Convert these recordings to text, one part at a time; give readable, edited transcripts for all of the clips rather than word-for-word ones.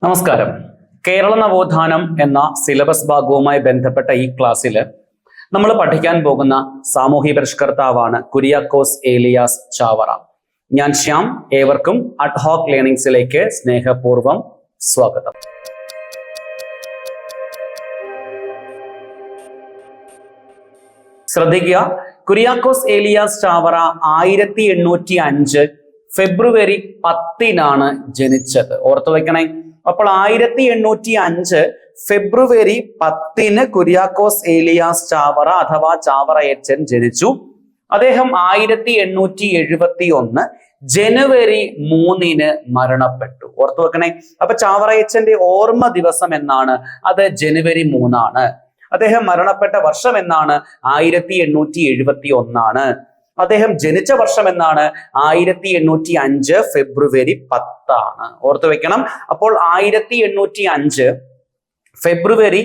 നമസ്കാരം. കേരള നവോത്ഥാനം എന്ന സിലബസ് ഭാഗവുമായി ബന്ധപ്പെട്ട ഈ ക്ലാസ്സിൽ നമ്മൾ പഠിക്കാൻ പോകുന്ന സാമൂഹ്യ പരിഷ്കർത്താവാണ് കുര്യാക്കോസ് ഏലിയാസ് ചാവറ. ഞാൻ ശ്യാം. ഏവർക്കും അഡ്ഹോക് ലേണിംഗ്സിലേക്ക് സ്നേഹപൂർവ്വം സ്വാഗതം. ശ്രദ്ധിക്കുക, കുര്യാക്കോസ് ഏലിയാസ് ചാവറ 1805 ഫെബ്രുവരി 10 ജനിച്ചത്. ഓർത്തു വെക്കണേ. അപ്പോൾ 1805 ഫെബ്രുവരി 10 കുര്യാക്കോസ് ഏലിയാസ് ചാവറ അഥവാ ചാവറയച്ചൻ ജനിച്ചു. അദ്ദേഹം 1871 ജനുവരി 3 മരണപ്പെട്ടു. ഓർത്തു വെക്കണേ. അപ്പൊ ചാവറയച്ചന്റെ ഓർമ്മ ദിവസം എന്നാണ്, അത് ജനുവരി 3. അദ്ദേഹം മരണപ്പെട്ട വർഷം എന്നാണ്, 1871. അദ്ദേഹം ജനിച്ച വർഷം എന്നാണ്, 1805 ഫെബ്രുവരി 10. ഓർത്തു വെക്കണം. അപ്പോൾ 1805 ഫെബ്രുവരി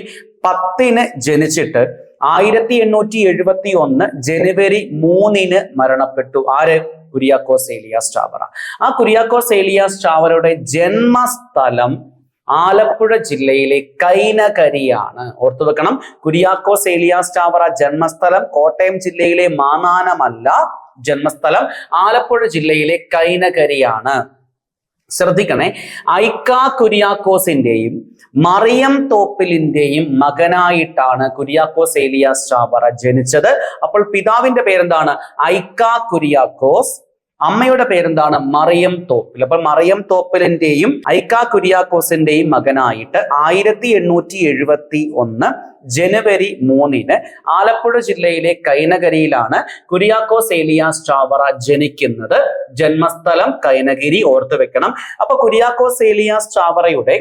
10 ജനിച്ചിട്ട് 1871 ജനുവരി 3 മരണപ്പെട്ടു. ആര്? കുര്യാക്കോസ് ഏലിയാസ് ചാവറ. ആ കുര്യാക്കോസ് ഏലിയാസ് ചാവറയുടെ ജന്മസ്ഥലം ആലപ്പുഴ ജില്ലയിലെ കൈനകരിയാണ്. ഓർത്തു വെക്കണം. കുര്യാക്കോസ് ഏലിയാസ് ചാവറ ജന്മസ്ഥലം കോട്ടയം ജില്ലയിലെ മാന്നാനമല്ല, ജന്മസ്ഥലം ആലപ്പുഴ ജില്ലയിലെ കൈനകരിയാണ്. ശ്രദ്ധിക്കണേ. ഐക്കാ കുര്യാക്കോസിന്റെയും മറിയം തോപ്പിലിന്റെയും മകനായിട്ടാണ് കുര്യാക്കോസ് ഏലിയാസ് ചാവറ ജനിച്ചത്. അപ്പോൾ പിതാവിന്റെ പേരെന്താണ്? ഐക്കാ കുര്യാക്കോസ്. അമ്മയുടെ പേരെന്താണ്? മറിയം തോപ്പിൽ. അപ്പൊ മറിയം തോപ്പിലിന്റെയും ഐക്കാ കുര്യാക്കോസിന്റെയും മകനായിട്ട് 1871 ജനുവരി 3 ആലപ്പുഴ ജില്ലയിലെ കൈനകരിയിലാണ് കുര്യാക്കോസ് ഏലിയാസ് ചാവറ ജനിക്കുന്നത്. ജന്മസ്ഥലം കൈനഗിരി. ഓർത്തു വെക്കണം. അപ്പൊ കുര്യാക്കോസ് ഏലിയാസ് ചാവറയുടെ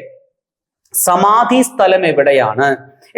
സമാധി സ്ഥലം എവിടെയാണ്?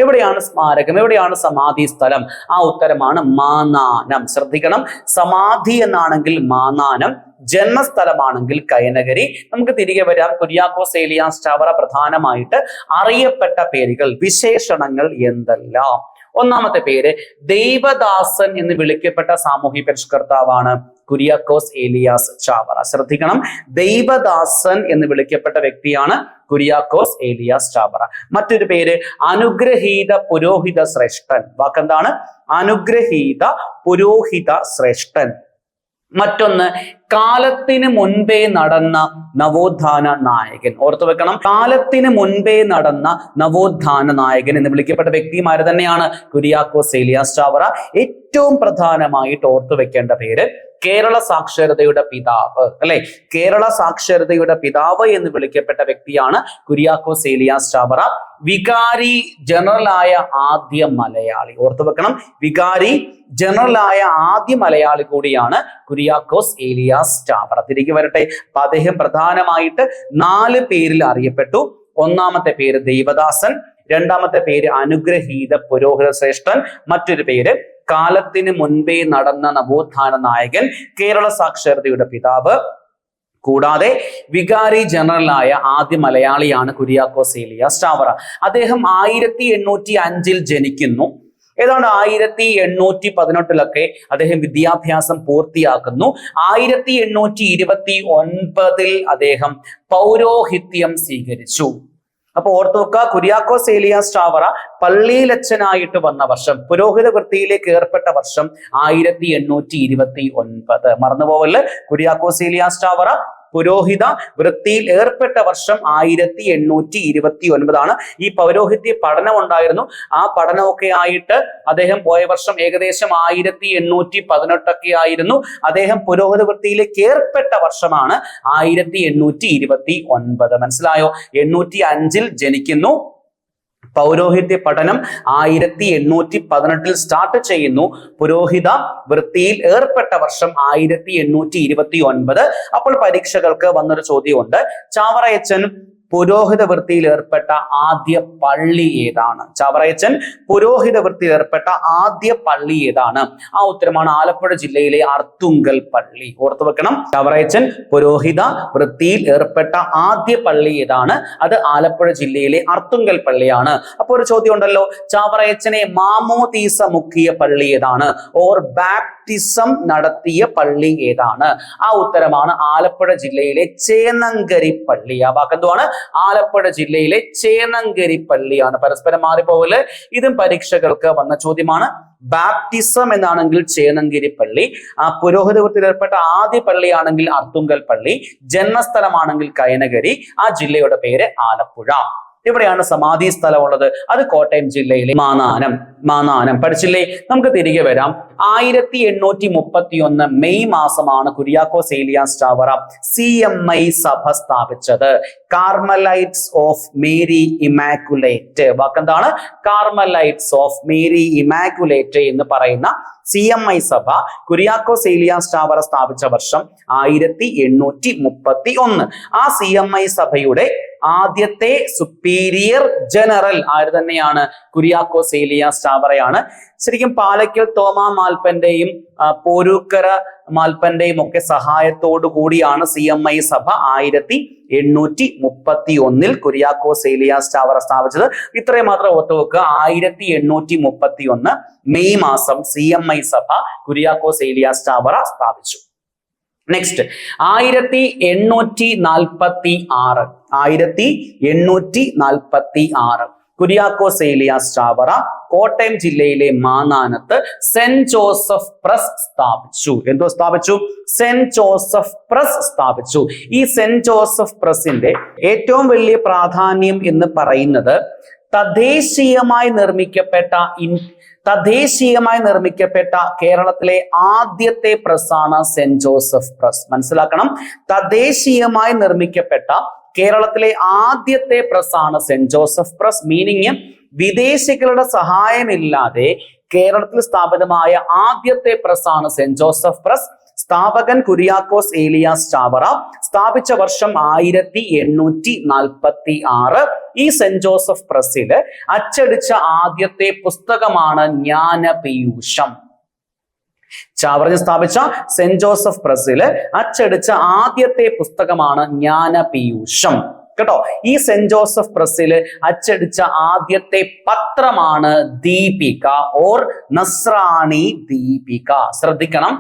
എവിടെയാണ് സ്മാരകം? എവിടെയാണ് സമാധി സ്ഥലം? ആ ഉത്തരമാണ് മാന്നാനം. ശ്രദ്ധിക്കണം. സമാധി എന്നാണെങ്കിൽ മാന്നാനം, ജന്മസ്ഥലമാണെങ്കിൽ കൈനഗരി. നമുക്ക് തിരികെ വരാം. കുര്യാക്കോസ് ഏലിയാസ് ചാവറ പ്രധാനമായിട്ട് അറിയപ്പെട്ട പേരുകൾ, വിശേഷണങ്ങൾ എന്തെല്ലാം? ഒന്നാമത്തെ പേര് ദൈവദാസൻ എന്ന് വിളിക്കപ്പെട്ട സാമൂഹ്യ പരിഷ്കർത്താവാണ് കുര്യാക്കോസ് ഏലിയാസ് ചാവറ. ശ്രദ്ധിക്കണം. ദൈവദാസൻ എന്ന് വിളിക്കപ്പെട്ട വ്യക്തിയാണ് കുര്യാക്കോസ് ഏലിയാസ് ചാവറ. മറ്റൊരു പേര് അനുഗ്രഹീത പുരോഹിത ശ്രേഷ്ഠൻ. വാക്കെന്താണ്? അനുഗ്രഹീത പുരോഹിത ശ്രേഷ്ഠൻ. മറ്റൊന്ന് കാലത്തിന് മുൻപേ നടന്ന നവോത്ഥാന നായകൻ. ഓർത്തു വെക്കണം. കാലത്തിന് മുൻപേ നടന്ന നവോത്ഥാന നായകൻ എന്ന് വിളിക്കപ്പെട്ട വ്യക്തിമാര് തന്നെയാണ് കുര്യാക്കോസ് ഏലിയാസ് ചാവറ. ഏറ്റവും പ്രധാനമായിട്ട് ഓർത്തു വെക്കേണ്ട പേര് കേരള സാക്ഷരതയുടെ പിതാവ്, അല്ലെ? കേരള സാക്ഷരതയുടെ പിതാവ് എന്ന് വിളിക്കപ്പെട്ട വ്യക്തിയാണ് കുര്യാക്കോസ് ഏലിയാസ് ചാവറ. വികാരി ജനറലായ ആദ്യ മലയാളി. ഓർത്തു വെക്കണം. വികാരി ജനറലായ ആദ്യ മലയാളി കൂടിയാണ് കുര്യാക്കോസ് ഏലിയാസ് ചാവറ. തിരികെ വരട്ടെ. അപ്പൊ അദ്ദേഹം പ്രധാനമായിട്ട് 4 പേരിൽ അറിയപ്പെട്ടു. ഒന്നാമത്തെ പേര് ദൈവദാസൻ, രണ്ടാമത്തെ പേര് അനുഗ്രഹീത പുരോഹിത ശ്രേഷ്ഠൻ, മറ്റൊരു പേര് കാലത്തിന് മുൻപേ നടന്ന നവോത്ഥാന നായകൻ, കേരള സാക്ഷരതയുടെ പിതാവ്. കൂടാതെ വികാരി ജനറലായ ആദ്യ മലയാളിയാണ് കുര്യാക്കോസ് ഏലിയാസ് ചാവറ. അദ്ദേഹം 1805 ജനിക്കുന്നു. ഏതാണ്ട് 1818 അദ്ദേഹം വിദ്യാഭ്യാസം പൂർത്തിയാക്കുന്നു. 1829 അദ്ദേഹം പൗരോഹിത്യം സ്വീകരിച്ചു. അപ്പൊ ഓർത്തു വെക്കുക, കുര്യാക്കോസ് ഏലിയാസ് ചാവറ പള്ളിയിലച്ഛനായിട്ട് വന്ന വർഷം, പുരോഹിത വൃത്തിയിലേക്ക് ഏർപ്പെട്ട വർഷം 1829. മറന്നുപോവല്. കുര്യാക്കോസ് ഏലിയാസ് ചാവറ പുരോഹിത വൃത്തിയിൽ ഏർപ്പെട്ട വർഷം 1829. ഈ പൗരോഹിത്യ പഠനം ഉണ്ടായിരുന്നു. ആ പഠനമൊക്കെ ആയിട്ട് അദ്ദേഹം പോയ വർഷം ഏകദേശം 1818 ആയിരുന്നു. അദ്ദേഹം പുരോഹിത വൃത്തിയിലേക്ക് ഏർപ്പെട്ട വർഷമാണ് 1829. മനസ്സിലായോ? 805 ജനിക്കുന്നു. പൗരോഹിത്യ പഠനം 1818 സ്റ്റാർട്ട് ചെയ്യുന്നു. പുരോഹിത വൃത്തിയിൽ ഏർപ്പെട്ട വർഷം 1829. അപ്പോൾ പരീക്ഷകൾക്ക് വന്നൊരു ചോദ്യമുണ്ട്. ചാവറയച്ചൻ പുരോഹിത വൃത്തിയിൽ ഏർപ്പെട്ട ആദ്യ പള്ളി ഏതാണ്? ചാവറയച്ചൻ പുരോഹിത വൃത്തിയിൽ ഏർപ്പെട്ട ആദ്യ പള്ളി ഏതാണ്? ആ ഉത്തരമാണ് ആലപ്പുഴ ജില്ലയിലെ അർത്തുങ്കൽ പള്ളി. ഓർത്തു വെക്കണം. ചാവറയച്ചൻ പുരോഹിത വൃത്തിയിൽ ഏർപ്പെട്ട ആദ്യ പള്ളി ഏതാണ്? അത് ആലപ്പുഴ ജില്ലയിലെ അർത്തുങ്കൽ പള്ളിയാണ്. അപ്പോൾ ഒരു ചോദ്യം ഉണ്ടല്ലോ, ചാവറയച്ചനെ മാമോദീസ മുക്കിയ പള്ളി ഏതാണ്? ഓർ ബാപ്റ്റിസം നടത്തിയ പള്ളി ഏതാണ്? ആ ഉത്തരമാണ് ആലപ്പുഴ ജില്ലയിലെ ചേന്നങ്കരി പള്ളി. ആ വാക്കെന്തുവാണ്? ആലപ്പുഴ ജില്ലയിലെ ചേന്നങ്കരി പള്ളിയാണ്. പരസ്പരം മാറിപ്പോവല്. ഇതും പരീക്ഷകൾക്ക് വന്ന ചോദ്യമാണ്. ബാപ്റ്റിസം എന്നാണെങ്കിൽ ചേന്നങ്കരി പള്ളി, പുരോഹിത വൃത്തിയിൽ ഏർപ്പെട്ട ആദ്യ പള്ളിയാണെങ്കിൽ അർത്തുങ്കൽ പള്ളി, ജന്മസ്ഥലമാണെങ്കിൽ കൈനകരി, ആ ജില്ലയുടെ പേര് ആലപ്പുഴ. എവിടെയാണ് സമാധി സ്ഥലം ഉള്ളത്? അത് കോട്ടയം ജില്ലയിലെ മാന്നാനം. പഠിച്ചില്ലേ? നമുക്ക് തിരികെ വരാം. 1831 മെയ് മാസമാണ് കുര്യാക്കോസ് ഏലിയാസ് ചാവറ CMI സഭ സ്ഥാപിച്ചത്. Carmelites of Mary Immaculate. വാക്കെന്താണ്? കാർമലൈറ്റ്സ് ഓഫ് മേരി ഇമാക്കുലേറ്റ് എന്ന് പറയുന്ന CMI സഭ കുര്യാക്കോസ് ഏലിയാസ് ചാവറ സ്ഥാപിച്ച വർഷം 1831. ആ CMI സഭയുടെ ആദ്യത്തെ സുപ്പീരിയർ ജനറൽ ആര് തന്നെയാണ്? കുര്യാക്കോസ് ഏലിയാസ് ചാവറയാണ്. ശരിക്കും പാലക്കൽ തോമാ മാൽപ്പന്റെയും പോരൂക്കര മാൽപ്പന്റെയും ഒക്കെ സഹായത്തോടു കൂടിയാണ് CMI സഭ 1831 കുര്യാക്കോസ് ഏലിയാസ് ചാവറ സ്ഥാപിച്ചത്. ഇത്രയും മാത്രം ഓർത്തു വെക്കുക. 1831 മെയ് മാസം CMI സഭ കുര്യാക്കോസ് ഏലിയാസ് ചാവറ സ്ഥാപിച്ചു. നെക്സ്റ്റ് 1846 കുര്യാക്കോസ് ഏലിയാസ് ചാവറ കോട്ടയം ജില്ലയിലെ മാന്നാനത്ത് സെന്റ് ജോസഫ് പ്രസ് സ്ഥാപിച്ചു. എന്തോ സ്ഥാപിച്ചു? സെന്റ് ജോസഫ് പ്രസ് സ്ഥാപിച്ചു. ഈ സെന്റ് ജോസഫ് പ്രസിന്റെ ഏറ്റവും വലിയ പ്രാധാന്യം എന്ന് പറയുന്നത് തദ്ദേശീയമായി നിർമ്മിക്കപ്പെട്ട കേരളത്തിലെ ആദ്യത്തെ പ്രസ്സാണ് സെന്റ് ജോസഫ് പ്രസ്. മനസ്സിലാക്കണം. തദ്ദേശീയമായി നിർമ്മിക്കപ്പെട്ട കേരളത്തിലെ ആദ്യത്തെ പ്രസ്സാണ് സെന്റ് ജോസഫ് പ്രസ്. മീനിങ് വിദേശികളുടെ സഹായമില്ലാതെ കേരളത്തിൽ സ്ഥാപിതമായ ആദ്യത്തെ പ്രസ്സാണ് സെന്റ് ജോസഫ് പ്രസ്. സ്ഥാപകൻ കുര്യാക്കോസ് ഏലിയാസ് ചാവറ. സ്ഥാപിച്ച വർഷം 1846. ഈ സെന്റ് ജോസഫ് പ്രസ്സില് അച്ചടിച്ച ആദ്യത്തെ പുസ്തകമാണ് ജ്ഞാനപീയൂഷം. ചാവറ സ്ഥാപിച്ച സെന്റ് ജോസഫ് പ്രസ്സില് അച്ചടിച്ച ആദ്യത്തെ പുസ്തകമാണ് ജ്ഞാനപീയൂഷം. കേട്ടോ, ഈ സെന്റ് ജോസഫ് പ്രസ്സില് അച്ചടിച്ച ആദ്യത്തെ പത്രമാണ് ദീപിക ഓർ നസ്രാണി ദീപിക. ശ്രദ്ധിക്കണം,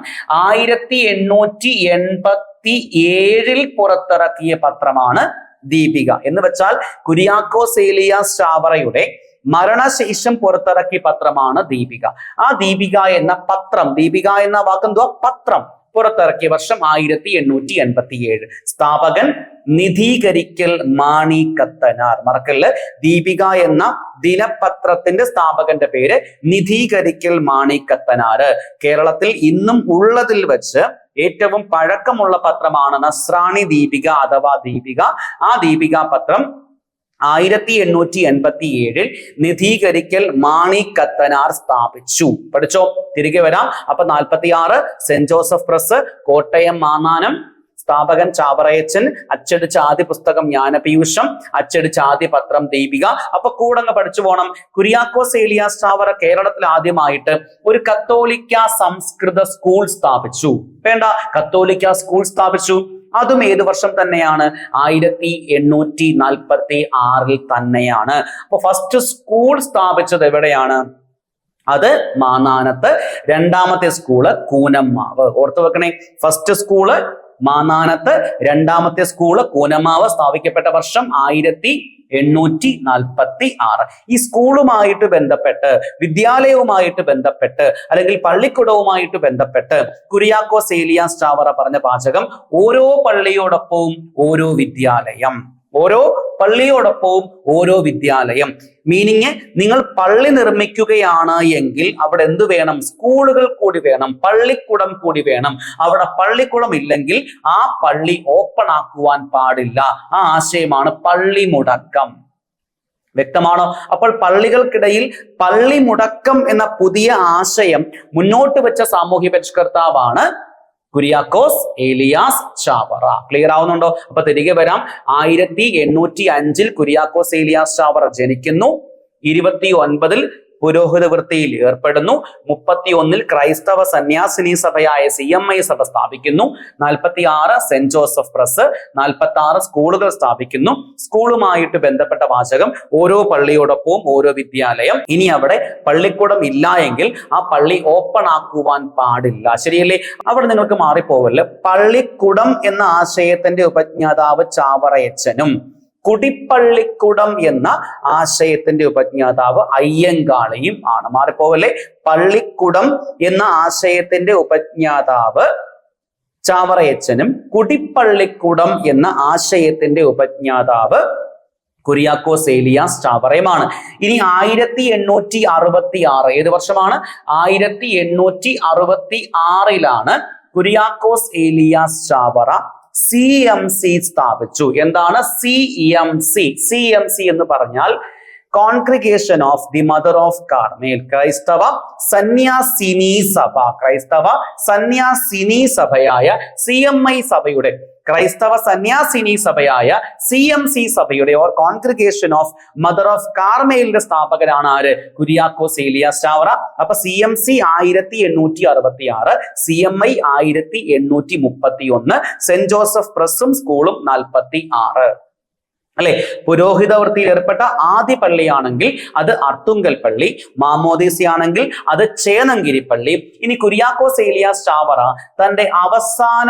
1887 പുറത്തിറക്കിയ പത്രമാണ് ദീപിക. എന്ന് വെച്ചാൽ കുര്യാക്കോസ് ഏലിയാസ് ചാവറയുടെ മരണശേഷം പുറത്തിറക്കിയ പത്രമാണ് ദീപിക. ആ ദീപിക എന്ന പത്രം, ദീപിക എന്ന വാക്കെന്തുവാ? പത്രം. പുറത്തിറക്കിയ വർഷം 1887. സ്ഥാപകൻ നിധീകരിക്കൽ മാണി കത്തനാർ. മറക്കല്ല്, ദീപിക എന്ന ദിനപത്രത്തിന്റെ സ്ഥാപകന്റെ പേര് നിധീകരിക്കൽ മാണി കത്തനാര്. കേരളത്തിൽ ഇന്നും ഉള്ളതിൽ വെച്ച് ഏറ്റവും പഴക്കമുള്ള പത്രമാണ് നസ്രാണി ദീപിക അഥവാ ദീപിക. ആ ദീപിക പത്രം 1887 നിധീകരിക്കൽ മാണി കത്തനാർ സ്ഥാപിച്ചു. പഠിച്ചോ? തിരികെ വരാം. അപ്പൊ 46 saint Joseph press, Kottayam Mannanam. സ്ഥാപകൻ ചാവറയച്ചൻ. അച്ചടിച്ച ആദ്യ പുസ്തകം ജ്ഞാനപീയൂഷം. അച്ചടിച്ച ആദ്യ പത്രം ദീപിക. അപ്പൊ കൂടങ്ങ് പഠിച്ചു പോകണം. കുര്യാക്കോസ് ഏലിയാസ് ചാവറ കേരളത്തിൽ ആദ്യമായിട്ട് ഒരു കത്തോലിക്ക സംസ്കൃത സ്കൂൾ സ്ഥാപിച്ചു. വേണ്ട, കത്തോലിക്ക സ്കൂൾ സ്ഥാപിച്ചു. അതും ഏത് വർഷം തന്നെയാണ്? 1846 തന്നെയാണ്. അപ്പൊ ഫസ്റ്റ് സ്കൂൾ സ്ഥാപിച്ചത് എവിടെയാണ്? അത് മാന്നാനത്ത്. രണ്ടാമത്തെ സ്കൂള് കൂനമ്മാവ്. ഓർത്തു വെക്കണേ, ഫസ്റ്റ് സ്കൂള് മാന്നാനത്ത്, രണ്ടാമത്തെ സ്കൂള് കൂനമ്മാവ്. സ്ഥാപിക്കപ്പെട്ട വർഷം 1846. ഈ സ്കൂളുമായിട്ട് ബന്ധപ്പെട്ട്, വിദ്യാലയവുമായിട്ട് ബന്ധപ്പെട്ട്, അല്ലെങ്കിൽ പള്ളിക്കുടവുമായിട്ട് ബന്ധപ്പെട്ട് കുര്യാക്കോസ് ഏലിയാസ് ചാവറ പറഞ്ഞ വാചകം ഓരോ പള്ളിയോടൊപ്പവും ഓരോ വിദ്യാലയം, ഓരോ പള്ളിയോടൊപ്പവും ഓരോ വിദ്യാലയം. മീനിങ്, നിങ്ങൾ പള്ളി നിർമ്മിക്കുകയാണ് എങ്കിൽ അവിടെ എന്ത് വേണം? സ്കൂളുകൾ കൂടി വേണം, പള്ളിക്കുടം കൂടി വേണം. അവിടെ പള്ളിക്കുടം ഇല്ലെങ്കിൽ ആ പള്ളി ഓപ്പൺ ആക്കുവാൻ പാടില്ല. ആ ആശയമാണ് പള്ളിമുടക്കം. വ്യക്തമാണോ? അപ്പോൾ പള്ളികൾക്കിടയിൽ പള്ളിമുടക്കം എന്ന പുതിയ ആശയം മുന്നോട്ട് വെച്ച സാമൂഹ്യ പരിഷ്കർത്താവാണ് കുര്യാക്കോസ് ഏലിയാസ് ചാവറ. ക്ലിയർ ആവുന്നുണ്ടോ? അപ്പൊ തിരികെ വരാം. 1805 കുര്യാക്കോസ് ഏലിയാസ് ചാവറ ജനിക്കുന്നു. 29 പുരോഹിത വൃത്തിയിൽ ഏർപ്പെടുന്നു. 31 ക്രൈസ്തവ സന്യാസിനി സഭയായ CMI സഭ സ്ഥാപിക്കുന്നു. 46 സെന്റ് ജോസഫ് പ്രസ്. 46 സ്കൂളുകൾ സ്ഥാപിക്കുന്നു. സ്കൂളുമായിട്ട് ബന്ധപ്പെട്ട വാചകം ഓരോ പള്ളിയോടൊപ്പവും ഓരോ വിദ്യാലയം. ഇനി അവിടെ പള്ളിക്കൂടം ഇല്ല എങ്കിൽ ആ പള്ളി ഓപ്പൺ ആക്കുവാൻ പാടില്ല. ശരിയല്ലേ? അവിടെ നിങ്ങൾക്ക് മാറിപ്പോവല്ല. പള്ളിക്കുടം എന്ന ആശയത്തിന്റെ ഉപജ്ഞാതാവ് ചാവറയച്ചനും കുടിപ്പള്ളിക്കുടം എന്ന ആശയത്തിന്റെ ഉപജ്ഞാതാവ് അയ്യങ്കാളിയും ആണ്. മാറിപ്പോവല്ലേ? പള്ളിക്കുടം എന്ന ആശയത്തിന്റെ ഉപജ്ഞാതാവ് ചാവറയച്ചനും കുടിപ്പള്ളിക്കുടം എന്ന ആശയത്തിന്റെ ഉപജ്ഞാതാവ് കുര്യാക്കോസ് ഏലിയാസ് ചാവറയുമാണ്. ഇനി 1866 ഏത് വർഷമാണ്? 1866 കുര്യാക്കോസ് ഏലിയാസ് ചാവറ CMC സ്ഥാപിച്ചു. എന്താണ് CMC? CMC എന്ന് പറഞ്ഞാൽ congregation of the mother of Carmel, ക്രൈസ്തവ സന്യാസിനി സഭ. ക്രൈസ്തവ സന്യാസിനി സഭയായ CMI സഭയുടെ, ക്രൈസ്തവ സന്യാസിനി സഭയായ CMC സഭയുടെ or congregation of mother of കാർമേലിന്റെ സ്ഥാപകനാണ് ആര്? കുര്യാക്കോസ് ഏലിയാസ് ചാവറ. അപ്പൊ CMC 1866, CMI 1831, സെന്റ് ജോസഫ് പ്രസ്സും സ്കൂളും 46. അല്ലെ? പുരോഹിത വൃത്തിയിൽ ഏർപ്പെട്ട ആദ്യ പള്ളിയാണെങ്കിൽ അത് അർത്തുങ്കൽ പള്ളി, മാമോദീസയാണെങ്കിൽ അത് ചേന്നങ്കിരി പള്ളി. ഇനി കുര്യാക്കോസ് ഏലിയാസ് ചാവറ തന്റെ അവസാന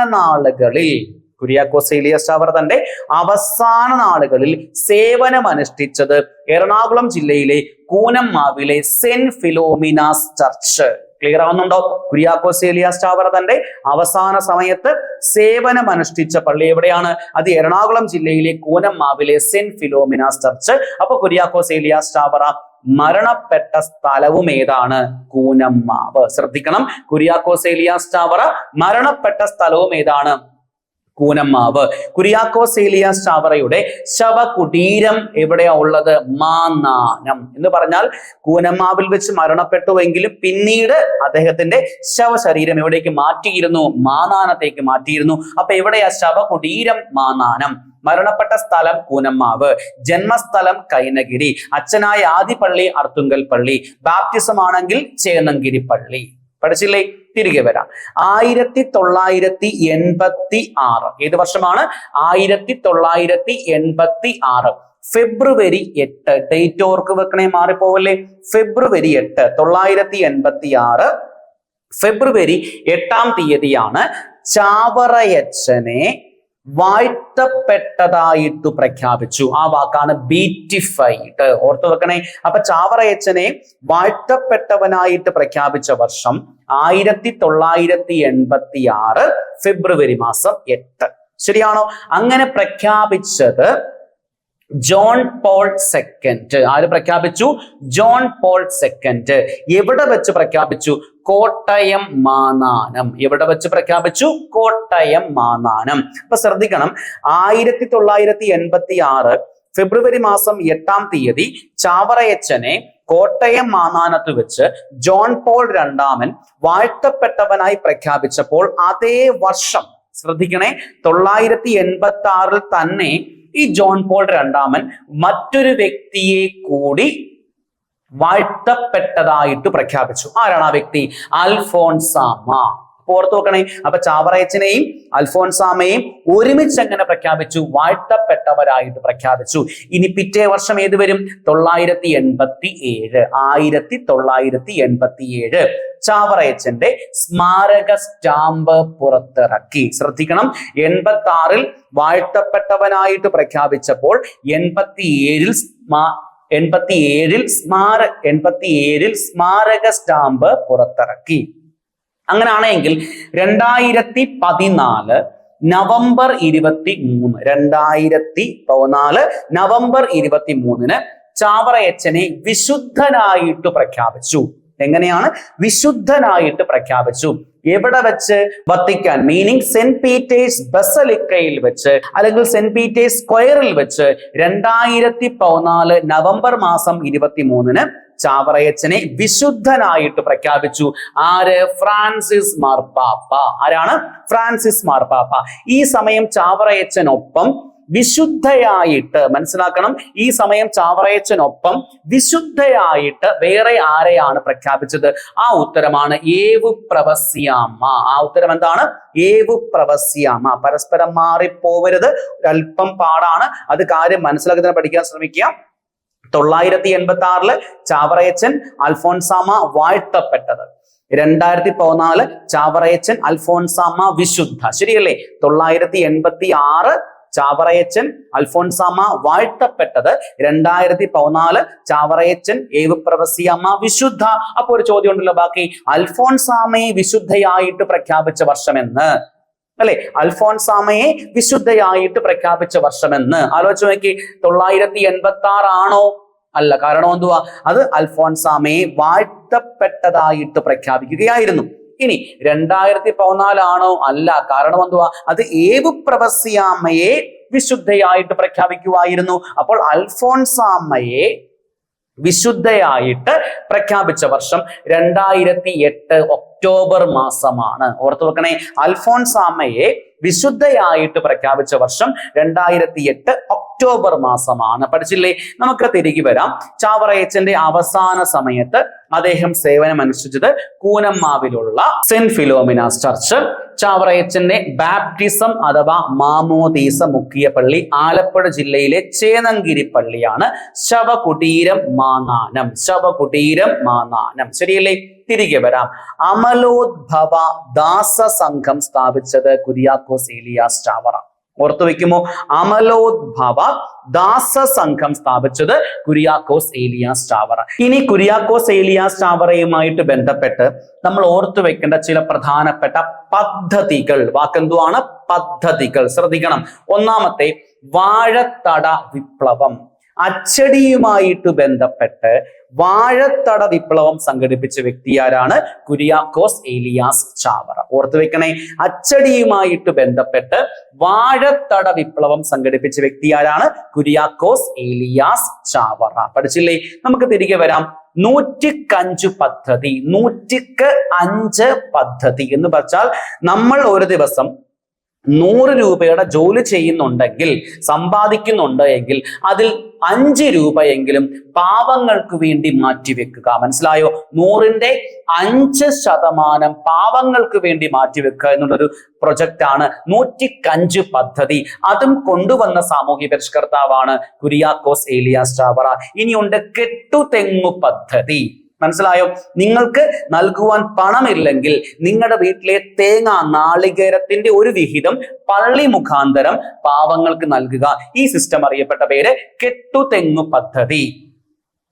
നാളുകളിൽ സേവനമനുഷ്ഠിച്ചത് എറണാകുളം ജില്ലയിലെ കൂനമ്മാവിലെ സെന്റ് ഫിലോമിനാസ് ചർച്ച്. ക്ലിയർ ആവുന്നുണ്ടോ? കുര്യാക്കോസ് ഏലിയാസ് ചാവറ തന്റെ അവസാന സമയത്ത് സേവനമനുഷ്ഠിച്ച പള്ളി എവിടെയാണ്? അത് എറണാകുളം ജില്ലയിലെ കൂനമ്മാവിലെ സെന്റ് ഫിലോമിനാസ് ചർച്ച്. അപ്പൊ കുര്യാക്കോസ് ഏലിയാസ് ചാവറ മരണപ്പെട്ട സ്ഥലവും ഏതാണ്? കൂനമ്മാവ്. ശ്രദ്ധിക്കണം, കുര്യാക്കോസ് ഏലിയാസ് ചാവറ മരണപ്പെട്ട സ്ഥലവും ഏതാണ്? കൂനമ്മാവ്. കുര്യാക്കോസ് ഏലിയാസ് ചാവറയുടെ ശവകുടീരം എവിടെയാ ഉള്ളത്? മാന്നാനം. എന്ന് പറഞ്ഞാൽ കൂനമ്മാവിൽ വെച്ച് മരണപ്പെട്ടുവെങ്കിലും പിന്നീട് അദ്ദേഹത്തിന്റെ ശവശരീരം എവിടേക്ക് മാറ്റിയിരുന്നു? മാന്നാനത്തേക്ക് മാറ്റിയിരുന്നു. അപ്പൊ എവിടെയാ ശവകുടീരം? മാന്നാനം. മരണപ്പെട്ട സ്ഥലം കൂനമ്മാവ്, ജന്മസ്ഥലം കൈനഗിരി, അച്ഛനായ ആദിപള്ളി അർത്തുങ്കൽ പള്ളി, ബാപ്റ്റിസം ആണെങ്കിൽ ചേന്നങ്കിരി പള്ളി. പഠിച്ചില്ലേ? തിരികെ വരാം. 1986 ഏത് വർഷമാണ്? 1986 ഫെബ്രുവരി 8. ഡേറ്റ് ഓർക്ക് വെക്കണേ, മാറിപ്പോവല്ലേ? ഫെബ്രുവരി 8, 1986 ഫെബ്രുവരി 8 തീയതിയാണ് ചാവറയച്ചനെ വാഴ്ത്തപ്പെട്ടതായിട്ട് പ്രഖ്യാപിച്ചു. ആ വാക്കാണ് ബീറ്റിഫൈഡ്. ഓർത്തു വെക്കണേ. അപ്പൊ ചാവറയച്ചനെ വാഴ്ത്തപ്പെട്ടവനായിട്ട് പ്രഖ്യാപിച്ച വർഷം 1986 ഫെബ്രുവരി മാസം 8. ശരിയാണോ? അങ്ങനെ പ്രഖ്യാപിച്ചത് ജോൺ പോൾ സെക്കൻഡ്. ആര് പ്രഖ്യാപിച്ചു? John Paul second. എവിടെ വെച്ച് പ്രഖ്യാപിച്ചു? കോട്ടയം മാന്നാനം. എവിടെ വെച്ച് പ്രഖ്യാപിച്ചു? കോട്ടയം മാന്നാനം. അപ്പൊ ശ്രദ്ധിക്കണം, 1986 ഫെബ്രുവരി മാസം 8 തീയതി ചാവറയച്ചനെ കോട്ടയം മാന്നാനത്ത് വെച്ച് ജോൺ പോൾ II വാഴ്ത്തപ്പെട്ടവനായി പ്രഖ്യാപിച്ചപ്പോൾ അതേ വർഷം, ശ്രദ്ധിക്കണേ, 986 തന്നെ ഈ ജോൺ പോൾ II മറ്റൊരു വ്യക്തിയെ കൂടി വാഴ്ത്തപ്പെട്ടതായിട്ട് പ്രഖ്യാപിച്ചു. ആരാണ് ആ വ്യക്തി? അൽഫോൻസാമ. ഓർത്തു നോക്കണേ. അപ്പൊ ചാവറയച്ചനെയും അൽഫോൻസാമയെയും ഒരുമിച്ച് എങ്ങനെ പ്രഖ്യാപിച്ചു? വാഴ്ത്തപ്പെട്ടവരായിട്ട് പ്രഖ്യാപിച്ചു. ഇനി പിറ്റേ വർഷം ഏത് വരും? 1987 ചാവറയച്ചന്റെ സ്മാരക സ്റ്റാമ്പ് പുറത്തിറക്കി. ശ്രദ്ധിക്കണം, 86 വാഴ്ത്തപ്പെട്ടവനായിട്ട് പ്രഖ്യാപിച്ചപ്പോൾ 87 സ്മാരക സ്റ്റാമ്പ് പുറത്തിറക്കി. അങ്ങനെയാണെങ്കിൽ 2014 നവംബർ 23 ചാവറയച്ചനെ വിശുദ്ധനായിട്ട് പ്രഖ്യാപിച്ചു. എങ്ങനെയാണ്? വിശുദ്ധനായിട്ട് പ്രഖ്യാപിച്ചു. എവിടെ വെച്ച്? വത്തിക്കാൻ, മീനിങ് സെന്റ് പീറ്റേഴ്സ് ബസലിക്കയിൽ വെച്ച്, അല്ലെങ്കിൽ സെന്റ് പീറ്റേഴ്സ് സ്ക്വയറിൽ വെച്ച് 2014 നവംബർ മാസം 23 ചാവറയച്ചനെ വിശുദ്ധനായിട്ട് പ്രഖ്യാപിച്ചു. ആര്? ഫ്രാൻസിസ് മാർപ്പാപ്പ. ആരാണ്? ഫ്രാൻസിസ് മാർപ്പാപ്പ. ഈ സമയം ചാവറയച്ചനൊപ്പം വിശുദ്ധയായിട്ട്, മനസ്സിലാക്കണം, ഈ സമയം ചാവറയച്ചനൊപ്പം വിശുദ്ധയായിട്ട് വേറെ ആരെയാണ് പ്രഖ്യാപിച്ചത്? ആ ഉത്തരമാണ് ഏവു പ്രവസ്യാമ്മ. ആ ഉത്തരം എന്താണ്? ഏവു പ്രവസ്യാമ്മ. പരസ്പരം മാറിപ്പോവരുത്, ഒരല്പം പാടാണ്. അത് കാര്യം മനസ്സിലാക്കി തന്നെ പഠിക്കാൻ ശ്രമിക്കുക. 986 ചാവറയച്ചൻ അൽഫോൻസാമ വാഴ്ത്തപ്പെട്ടത്, 2014 ചാവറയച്ചൻ അൽഫോൻസാമ വിശുദ്ധ. ശരിയല്ലേ? 986 ചാവറയച്ചൻ അൽഫോൺസാമ്മ വാഴ്ത്തപ്പെട്ടത് 2014 ചാവറയച്ചൻ ഏവുപ്രവസിയമ്മ വിശുദ്ധ. അപ്പൊ ഒരു ചോദ്യം ഉണ്ടല്ലോ ബാക്കി, അൽഫോൺസാമ്മയെ വിശുദ്ധയായിട്ട് പ്രഖ്യാപിച്ച വർഷമെന്ന് അല്ലെ? അൽഫോൺസാമ്മയെ വിശുദ്ധയായിട്ട് പ്രഖ്യാപിച്ച വർഷമെന്ന് ആലോചിച്ച് നോക്കി. 986 ആണോ? അല്ല. കാരണം എന്തുവാ? അത് അൽഫോൺസാമ്മയെ വാഴ്ത്തപ്പെട്ടതായിട്ട് പ്രഖ്യാപിക്കുകയായിരുന്നു. ഇനി 2014 ആണോ? അല്ല. കാരണം എന്തുവാ? അത് ഏവുപ്രവസിയാമ്മയെ വിശുദ്ധയായിട്ട് പ്രഖ്യാപിക്കുമായിരുന്നു. അപ്പോൾ അൽഫോൺസാമ്മയെ വിശുദ്ധയായിട്ട് പ്രഖ്യാപിച്ച വർഷം 2008 ഒക്ടോബർ മാസമാണ്. ഓർത്തു വെക്കണേ, അൽഫോൺസാമ്മയെ വിശുദ്ധയായിട്ട് പ്രഖ്യാപിച്ച വർഷം 2008 ഒക്ടോബർ മാസമാണ്. പഠിച്ചില്ലേ? നമുക്ക് തിരികെ വരാം. ചാവറയച്ചന്റെ അവസാന സമയത്ത് അദ്ദേഹം സേവനമനുഷ്ഠിച്ചത് കൂനമ്മാവിലുള്ള സെന്റ് ഫിലോമിനാസ് ചർച്ച്. ചാവറയച്ചന്റെ ബാപ്റ്റിസം അഥവാ മാമോദീസ മുക്കിയ പള്ളി ആലപ്പുഴ ജില്ലയിലെ ചേന്നങ്കിരി പള്ളിയാണ്. ശവകുടീരം മാന്നാനം. ശവകുടീരം മാന്നാനം. ശരിയല്ലേ? തിരികെ വരാം. അമലോദ്ഭവ ദാസ സംഘം സ്ഥാപിച്ചത് കുര്യാക്കോസ് ഏലിയാസ് ചാവറ. ഓർത്തു വെക്കുമോ? അമലോദ്ഭവ ദാസ സംഘം സ്ഥാപിച്ചത് കുര്യാക്കോസ് ഏലിയാസ് ചാവറ. ഇനി കുര്യാക്കോസ് ഏലിയാസ് ചാവറയുമായിട്ട് ബന്ധപ്പെട്ട് നമ്മൾ ഓർത്തു വെക്കേണ്ട ചില പ്രധാനപ്പെട്ട പദ്ധതികൾ. വാക്കെന്തുവാണ്? പദ്ധതികൾ. ശ്രദ്ധിക്കണം. ഒന്നാമത്തെ, വാഴത്തട വിപ്ലവം. അച്ചടിയുമായിട്ട് ബന്ധപ്പെട്ട് വാഴത്തട വിപ്ലവം സംഘടിപ്പിച്ച വ്യക്തി ആരാണ്? കുര്യാക്കോസ് ഏലിയാസ് ചാവറ. ഓർത്തു വെക്കണേ, അച്ചടിയുമായിട്ട് ബന്ധപ്പെട്ട് വാഴത്തട വിപ്ലവം സംഘടിപ്പിച്ച വ്യക്തി ആരാണ്? കുര്യാക്കോസ് ഏലിയാസ് ചാവറ. പഠിച്ചില്ലേ? നമുക്ക് തിരികെ വരാം. 100 പദ്ധതി. 100 പദ്ധതി എന്ന് വെച്ചാൽ നമ്മൾ ഒരു ദിവസം 100 രൂപയുടെ ജോലി ചെയ്യുന്നുണ്ടെങ്കിൽ, സമ്പാദിക്കുന്നുണ്ട് എങ്കിൽ അതിൽ 5 രൂപയെങ്കിലും പാവങ്ങൾക്ക് വേണ്ടി മാറ്റിവെക്കുക. മനസ്സിലായോ? 100ന്റെ 5% പാവങ്ങൾക്ക് വേണ്ടി മാറ്റിവെക്കുക എന്നുള്ളൊരു പ്രൊജക്റ്റാണ് 105 പദ്ധതി. അതും കൊണ്ടുവന്ന സാമൂഹ്യ പരിഷ്കർത്താവാണ് കുര്യാക്കോസ് ഏലിയാസ് ചാവറ. ഇനിയുണ്ട് കെട്ടുതെങ്ങു പദ്ധതി. മനസ്സിലായോ? നിങ്ങൾക്ക് നൽകുവാൻ പണമില്ലെങ്കിൽ നിങ്ങളുടെ വീട്ടിലെ തേങ്ങ, നാളികേരത്തിന്റെ ഒരു വിഹിതം പള്ളി മുഖാന്തരം പാവങ്ങൾക്ക് നൽകുക. ഈ സിസ്റ്റം അറിയപ്പെട്ട പേര് കെട്ടുതെങ്ങു പദ്ധതി.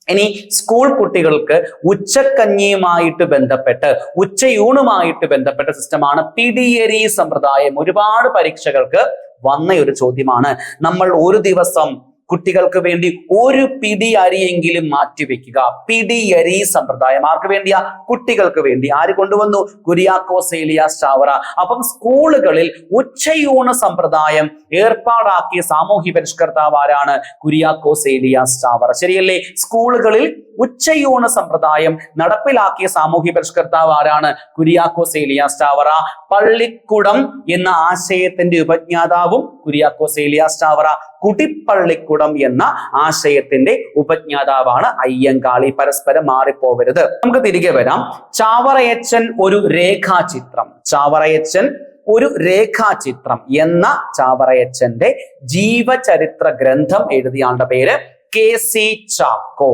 ഇനി സ്കൂൾ കുട്ടികൾക്ക് ഉച്ചക്കഞ്ഞിയുമായിട്ട് ബന്ധപ്പെട്ട്, ഉച്ചയൂണുമായിട്ട് ബന്ധപ്പെട്ട സിസ്റ്റമാണ് പിടിയരി സമ്പ്രദായം. ഒരുപാട് പരീക്ഷകൾക്ക് വന്ന ഒരു ചോദ്യമാണ്. നമ്മൾ ഒരു ദിവസം കുട്ടികൾക്ക് വേണ്ടി ഒരു പിടി അരിയെങ്കിലും മാറ്റിവെക്കുക. പിടിയരി സമ്പ്രദായം ആർക്ക് വേണ്ടിയാ? കുട്ടികൾക്ക് വേണ്ടി. ആര് കൊണ്ടുവന്നു? കുര്യാക്കോസ് ഏലിയാസ് ചാവറ. അപ്പം സ്കൂളുകളിൽ ഉച്ചയൂണ് സമ്പ്രദായം ഏർപ്പാടാക്കിയ സാമൂഹ്യ പരിഷ്കർത്താവ് ആരാണ്? കുര്യാക്കോസ് ഏലിയാസ് ചാവറ. ശരിയല്ലേ? സ്കൂളുകളിൽ ഉച്ചയൂണ് സമ്പ്രദായം നടപ്പിലാക്കിയ സാമൂഹ്യ പരിഷ്കർത്താവ് ആരാണ്? കുര്യാക്കോസ് ഏലിയാസ് ചാവറ. പള്ളിക്കുടം എന്ന ആശയത്തിന്റെ ഉപജ്ഞാതാവും കുര്യാക്കോസ് ഏലിയാസ് ചാവറ. കുടിപ്പള്ളിക്കുടം എന്ന ആശയത്തിന്റെ ഉപജ്ഞാതാവാണ് അയ്യങ്കാളി. പരസ്പരം മാറിപ്പോവരുത്. നമുക്ക് തിരികെ വരാം. ചാവറയച്ചൻ ഒരു രേഖാചിത്രം. ചാവറയച്ചൻ ഒരു രേഖാചിത്രം എന്ന ചാവറയച്ചന്റെ ജീവചരിത്ര ഗ്രന്ഥം എഴുതിയാളുടെ പേര് KC ചാക്കോ.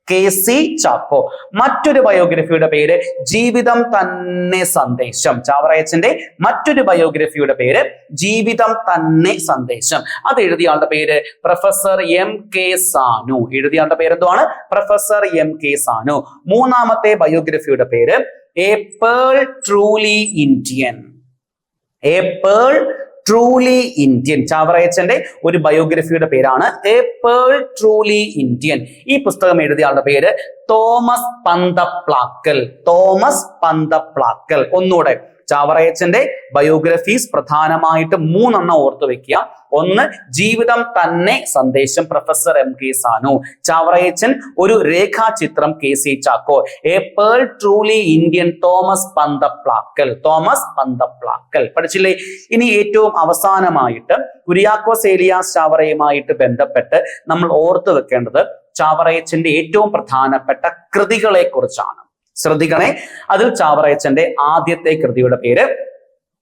KC ചാക്കോ. മറ്റൊരു ബയോഗ്രഫിയുടെ പേര് ജീവിതം തന്നെ സന്ദേശം. ചാവറയച്ചന്റെ മറ്റൊരു ബയോഗ്രഫിയുടെ പേര് ജീവിതം തന്നെ സന്ദേശം. അത് എഴുതിയാളുടെ പേര് പ്രൊഫസർ MK സാനു. എഴുതിയാളുടെ പേര് എന്തുവാണ്? Professor MK Sanu. മൂന്നാമത്തെ ബയോഗ്രഫിയുടെ പേര് a pearl truly Indian. A pearl truly Indian. ചാവറയച്ചന്റെ ഒരു ബയോഗ്രഫിയുടെ പേരാണ് എ പേൾ ട്രൂലി ഇന്ത്യൻ. ഈ പുസ്തകം എഴുതിയ ആളുടെ പേര് തോമസ് പന്തപ്ലാക്കൽ. തോമസ് പന്തപ്ലാക്കൽ. ഒന്നുകൂടെ, ചാവറയച്ചന്റെ ബയോഗ്രഫീസ് പ്രധാനമായിട്ട് 3 ഓർത്തു വെക്കുക. ഒന്ന്, ജീവിതം തന്നെ സന്ദേശം പ്രൊഫസർ MK സാനു. ചാവറയച്ചൻ ഒരു രേഖാചിത്രം KC Chacko. A pearl truly Indian Thomas Panthaplackal. Thomas Panthaplackal. പഠിച്ചില്ലേ? ഇനി ഏറ്റവും അവസാനമായിട്ട് കുര്യാക്കോസ് ഏലിയാസ് ചാവറയുമായിട്ട് ബന്ധപ്പെട്ട് നമ്മൾ ഓർത്തു വെക്കേണ്ടത് ചാവറയച്ചന്റെ ഏറ്റവും പ്രധാനപ്പെട്ട കൃതികളെ കുറിച്ചാണ്. ശ്രദ്ധിക്കണേ. അതിൽ ചാവറയച്ചന്റെ ആദ്യത്തെ കൃതിയുടെ പേര്,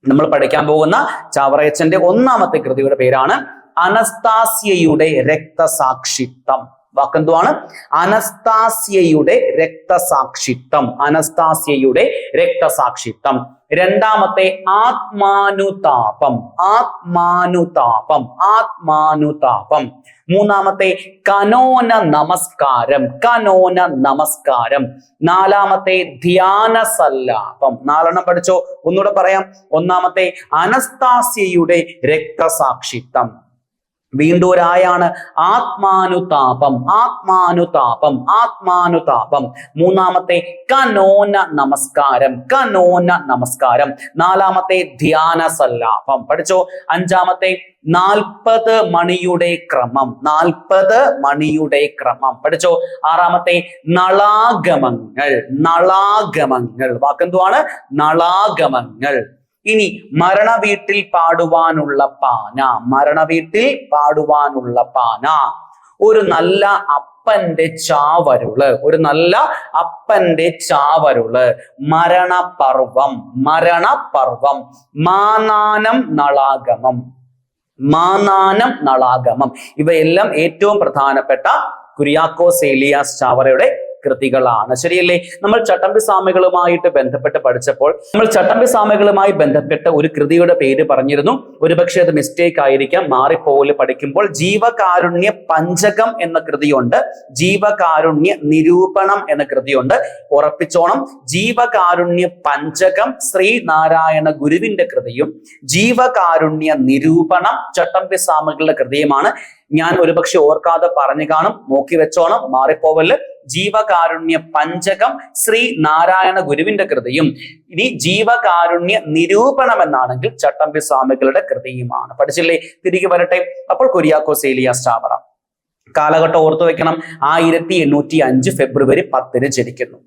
നമ്മൾ പഠിക്കാൻ പോകുന്ന ചാവറയച്ചന്റെ 1ാമത്തെ കൃതിയുടെ പേരാണ് അനസ്താസ്യയുടെ രക്തസാക്ഷിത്വം. വാക്കെന്തുവാണ്? അനസ്താസ്യയുടെ രക്തസാക്ഷിത്വം. അനസ്താസ്യയുടെ രക്തസാക്ഷിത്വം. രണ്ടാമത്തെ ആത്മാനുതാപം. ആത്മാനുതാപം. ആത്മാനുതാപം. മൂന്നാമത്തെ കനോന നമസ്കാരം. കനോന നമസ്കാരം. നാലാമത്തെ ധ്യാന സല്ലാപം. നാലെണ്ണം പഠിച്ചോ? ഒന്നുകൂടെ പറയാം. ഒന്നാമത്തെ അനസ്താസ്യയുടെ രക്തസാക്ഷിത്വം. വീണ്ടും ഒരായാണ് ആത്മാനുതാപം. ആത്മാനുതാപം. ആത്മാനുതാപം. മൂന്നാമത്തെ കനോന നമസ്കാരം. കനോന നമസ്കാരം. നാലാമത്തെ ധ്യാന സല്ലാപം. പഠിച്ചോ? അഞ്ചാമത്തെ 40 മണിയുടെ ക്രമം. 40 മണിയുടെ ക്രമം. പഠിച്ചോ? ആറാമത്തെ നളാഗമങ്ങൾ. നളാഗമങ്ങൾ. വാക്കെന്തുവാണ്? നളാഗമങ്ങൾ. ഇനി മരണവീട്ടിൽ പാടുവാനുള്ള പാന. മരണവീട്ടിൽ പാടുവാനുള്ള പാന. ഒരു നല്ല അപ്പന്റെ ചാവരുള്. ഒരു നല്ല അപ്പന്റെ ചാവരുള്. മരണപർവം. മരണപർവം. മാനാനം നളാഗമം. മാനാനം നളാഗമം. ഇവയെല്ലാം ഏറ്റവും പ്രധാനപ്പെട്ട കുര്യാക്കോസ് ഏലിയാസ് ചാവറയുടെ കൃതികളാണ്. ശരിയല്ലേ? നമ്മൾ ചട്ടമ്പി സ്വാമികളുമായിട്ട് ബന്ധപ്പെട്ട് പഠിച്ചപ്പോൾ നമ്മൾ ചട്ടമ്പി സ്വാമികളുമായി ബന്ധപ്പെട്ട ഒരു കൃതിയുടെ പേര് പറഞ്ഞിരുന്നു. ഒരുപക്ഷെ അത് മിസ്റ്റേക്ക് ആയിരിക്കാം, മാറിപ്പോല് പഠിക്കുമ്പോൾ. ജീവകാരുണ്യ പഞ്ചകം എന്ന കൃതിയുണ്ട്, ജീവകാരുണ്യ നിരൂപണം എന്ന കൃതിയുണ്ട്. ഉറപ്പിച്ചോണം, ജീവകാരുണ്യ പഞ്ചകം ശ്രീനാരായണ ഗുരുവിന്റെ കൃതിയും ജീവകാരുണ്യ നിരൂപണം ചട്ടമ്പി സ്വാമികളുടെ കൃതിയുമാണ്. ഞാൻ ഒരുപക്ഷെ ഓർക്കാതെ പറഞ്ഞു കാണും, നോക്കി വെച്ചോണം, മാറിപ്പോവല്. ജീവകാരുണ്യ പഞ്ചകം ശ്രീ നാരായണ ഗുരുവിന്റെ കൃതിയും ഇനി ജീവകാരുണ്യ നിരൂപണം എന്നാണെങ്കിൽ ചട്ടമ്പി സ്വാമികളുടെ കൃതിയുമാണ്. പഠിച്ചില്ലേ? തിരികെ വരട്ടെ. അപ്പോൾ കുര്യാക്കോസ് ഏലിയാസ് ചാവറ കാലഘട്ടം ഓർത്തു വെക്കണം. 1805 ഫെബ്രുവരി 10 ജനിക്കുന്നു.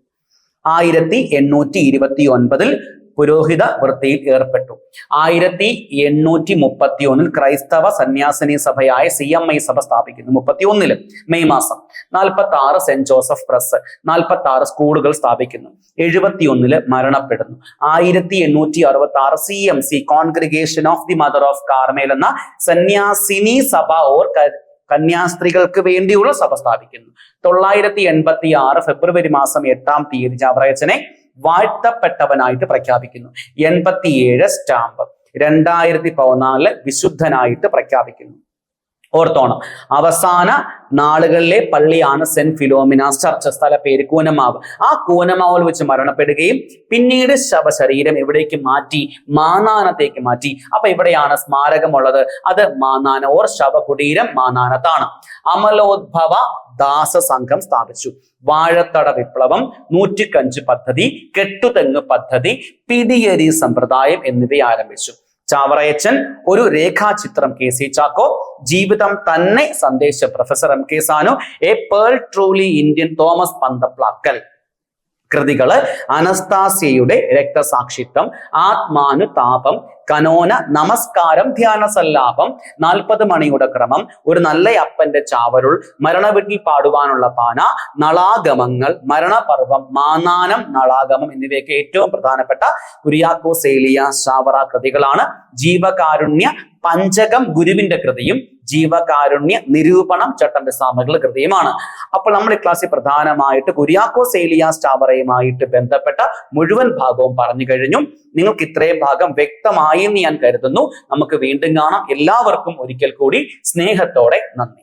1829 പുരോഹിത വൃത്തിയിൽ ഏർപ്പെട്ടു. 1831 ക്രൈസ്തവ സന്യാസിനി സഭയായ CMI സഭ സ്ഥാപിക്കുന്നു. 31 മെയ് മാസം. 46 സെന്റ് ജോസഫ് പ്രസ്, 46 സ്കൂളുകൾ സ്ഥാപിക്കുന്നു. 71 മരണപ്പെടുന്നു. 1866 CMC congregation of the mother of Carmel എന്ന സന്യാസിനി സഭ ഓർ കന്യാസ്ത്രീകൾക്ക് വേണ്ടിയുള്ള സഭ സ്ഥാപിക്കുന്നു. 986 ഫെബ്രുവരി മാസം 8-ാം തീയതി ചാവറയച്ചനെ വാഴ്ത്തപ്പെട്ടവനായിട്ട് പ്രഖ്യാപിക്കുന്നു. 87 സ്റ്റാമ്പ്. 2014 വിശുദ്ധനായിട്ട് പ്രഖ്യാപിക്കുന്നു. ഓർത്തോണം, അവസാന നാളുകളിലെ പള്ളിയാണ് സെന്റ് ഫിലോമിനാസ് ചർച്ച്. സ്ഥല പേര് കൂനമാവ്. ആ കൂനമാവിൽ വെച്ച് മരണപ്പെടുകയും പിന്നീട് ശവശരീരം എവിടേക്ക് മാറ്റി? മാനാനത്തേക്ക് മാറ്റി. അപ്പൊ ഇവിടെയാണ് സ്മാരകമുള്ളത്. അത് മാനാന ഓർ ശവകുടീരം മാനാനത്താണ്. അമലോദ്ഭവ ദാസ സംഘം സ്ഥാപിച്ചു. വാഴത്തട വിപ്ലവം, നൂറ്റിക്കഞ്ച് പദ്ധതി, കെട്ടുതെങ്ങ് പദ്ധതി, പിടിയരി സമ്പ്രദായം എന്നിവ ആരംഭിച്ചു. ചാവറയച്ചൻ ഒരു രേഖാചിത്രം KC ചാക്കോ, ജീവിതം തന്നെ സന്ദേശം professor MK Sanu, a pearl truly Indian Thomas Panthaplackal. കൃതികള് അനസ്താസ്യയുടെ രക്തസാക്ഷിത്വം, ആത്മാനുതാപം, കനോന നമസ്കാരം, ധ്യാന സല്ലാപം, 40 മണിയുടെ ക്രമം, ഒരു നല്ല അപ്പന്റെ ചാവരുൾ, മരണവീട്ടിൽ പാടുവാനുള്ള പാന, നളാഗമങ്ങൾ, മരണപർവം, മാനാനം നളാഗമം എന്നിവയൊക്കെ ഏറ്റവും പ്രധാനപ്പെട്ട കുര്യാക്കോസ് ഏലിയാസ് ചാവറ കൃതികളാണ്. ജീവകാരുണ്യ പഞ്ചകം ഗുരുവിന്റെ കൃതിയും ജീവകാരുണ്യ നിരൂപണം ചട്ടമ്പി സ്വാമികളുടെ കൃതിയുമാണ്. അപ്പോൾ നമ്മൾ ഈ ക്ലാസ്സിൽ പ്രധാനമായിട്ട് കുര്യാക്കോസ് ഏലിയാസ് ചാവറയുമായിട്ട് ബന്ധപ്പെട്ട മുഴുവൻ ഭാഗവും പറഞ്ഞു കഴിഞ്ഞു. നിങ്ങൾക്ക് ഇത്രയും ഭാഗം വ്യക്തമായി എന്ന് ഞാൻ കരുതുന്നു. നമുക്ക് വീണ്ടും കാണാം. എല്ലാവർക്കും ഒരിക്കൽ കൂടി സ്നേഹത്തോടെ നന്ദി.